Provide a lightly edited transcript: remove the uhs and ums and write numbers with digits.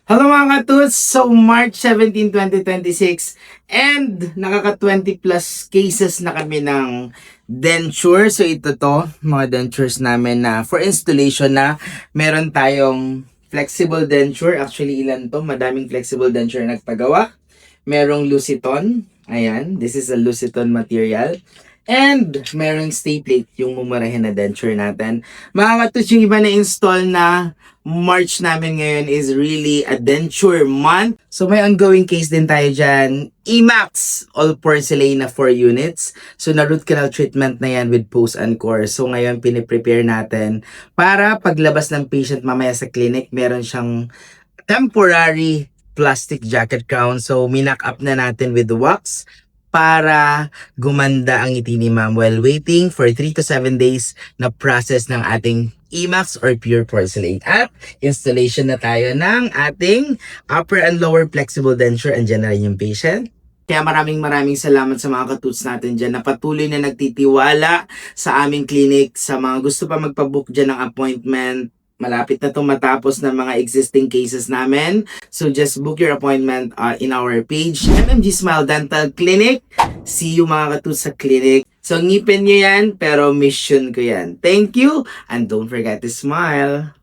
Hello mga katuts! So March 17, 2026 and nakaka-20 plus cases na kami ng denture. So ito to, mga dentures namin na for installation na meron tayong flexible denture. Actually ilan to? Madaming flexible denture na nagpagawa. Merong Luciton. Ayan, this is a Luciton material. And merong stay plate yung mumurahin na denture natin. Mga katuts, yung iba na install na March namin ngayon is really a denture month. So may ongoing case din tayo dyan. EMAX, all porcelain na 4 units. So na root canal treatment na yan with post and core. So ngayon piniprepare natin para paglabas ng patient mamaya sa clinic, meron siyang temporary plastic jacket crown. So minak up na natin with wax para gumanda ang ngiti ni ma'am while waiting for 3 to 7 days na process ng ating EMAX or pure porcelain. At installation na tayo ng ating upper and lower flexible denture. Andyan na rin yung patient. Kaya maraming salamat sa mga katuts natin dyan na patuloy na nagtitiwala sa aming clinic. Sa mga gusto pa magpabook dyan ng appointment, malapit na itong matapos ng mga existing cases namin. So just book your appointment in our page, MMG Smile Dental Clinic. See you mga katuts sa clinic. So ngipin nyo yan, pero mission ko yan. Thank you, and don't forget to smile.